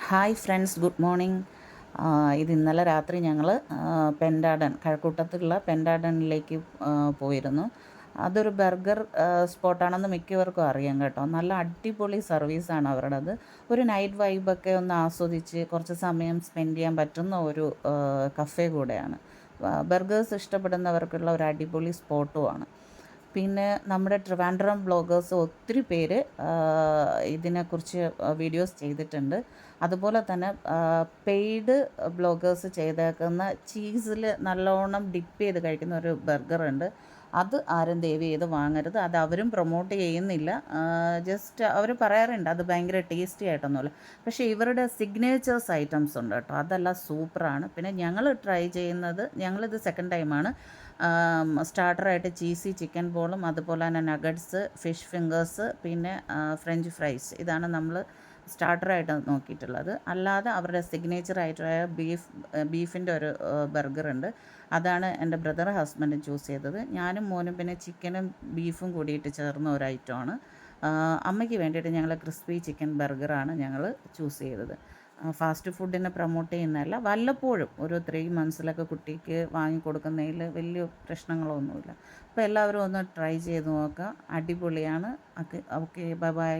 Hi friends, good morning. ഇത് ഇന്നലെ രാത്രി ഞങ്ങൾ പെൻറ്റാഡൺ, കഴക്കൂട്ടത്തുള്ള പെൻറ്റാഡണിലേക്ക് പോയിരുന്നു. അതൊരു ബർഗർ സ്പോട്ടാണെന്ന് മിക്കവർക്കും അറിയാം കേട്ടോ. നല്ല അടിപൊളി സർവീസാണ് അവരുടേത്. ഒരു നൈറ്റ് വൈബൊക്കെ ഒന്ന് ആസ്വദിച്ച് കുറച്ച് സമയം സ്പെൻഡ് ചെയ്യാൻ പറ്റുന്ന ഒരു കഫേ കൂടെയാണ്. ബർഗേഴ്സ് ഇഷ്ടപ്പെടുന്നവർക്കുള്ള ഒരു അടിപൊളി സ്പോട്ടുമാണ്. പിന്നെ നമ്മുടെ ട്രിവാൻഡ്രം ബ്ലോഗേഴ്സ് ഒത്തിരി പേര് ഇതിനെക്കുറിച്ച് വീഡിയോസ് ചെയ്തിട്ടുണ്ട്. അതുപോലെ തന്നെ പെയ്ഡ് ബ്ലോഗേഴ്സ് ചെയ്തേക്കുന്ന ചീസിൽ നല്ലോണം ഡിപ്പ് ചെയ്ത് കഴിക്കുന്ന ഒരു ബർഗറുണ്ട്. അത് ആരും ദയവ് ചെയ്ത് വാങ്ങരുത്. അത് അവരും പ്രൊമോട്ട് ചെയ്യുന്നില്ല. ജസ്റ്റ് അവർ പറയാറുണ്ട് അത് ഭയങ്കര ടേസ്റ്റി ആയിട്ടൊന്നുമില്ല. പക്ഷേ ഇവരുടെ സിഗ്നേച്ചേഴ്സ് ഐറ്റംസ് ഉണ്ട് കേട്ടോ, അതെല്ലാം സൂപ്പറാണ്. പിന്നെ ഞങ്ങൾ ട്രൈ ചെയ്യുന്നത്, ഞങ്ങളിത് സെക്കൻഡ് ടൈമാണ്. സ്റ്റാർട്ടറായിട്ട് ചീസി ചിക്കൻ ബോളും അതുപോലെ തന്നെ നഗറ്റ്സ്, ഫിഷ് ഫിംഗേഴ്സ്, പിന്നെ ഫ്രഞ്ച് ഫ്രൈസ്, ഇതാണ് നമ്മൾ സ്റ്റാർട്ടറായിട്ട് നോക്കിയിട്ടുള്ളത്. അല്ലാതെ അവരുടെ സിഗ്നേച്ചറായിട്ടുള്ള ബീഫിൻ്റെ ഒരു ബർഗറുണ്ട്. അതാണ് എൻ്റെ ബ്രദർ ഹസ്ബൻഡും ചൂസ് ചെയ്തത്. ഞാനും മോനും പിന്നെ ചിക്കനും ബീഫും കൂടിയിട്ട് ചേർന്ന ഒരു ഐറ്റമാണ്. അമ്മയ്ക്ക് വേണ്ടിയിട്ട് ഞങ്ങൾ ക്രിസ്പി ചിക്കൻ ബർഗറാണ് ഞങ്ങൾ ചൂസ് ചെയ്തത്. ഫാസ്റ്റ് ഫുഡിനെ പ്രൊമോട്ട് ചെയ്യുന്നതല്ല, വല്ലപ്പോഴും ഒരു 3 മന്ത്സിലൊക്കെ കുട്ടിക്ക് വാങ്ങിക്കൊടുക്കുന്നതിൽ വലിയ പ്രശ്നങ്ങളൊന്നുമില്ല. അപ്പോൾ എല്ലാവരും ഒന്ന് ട്രൈ ചെയ്ത് നോക്കുക, അടിപൊളിയാണ്. Okay, bye bye.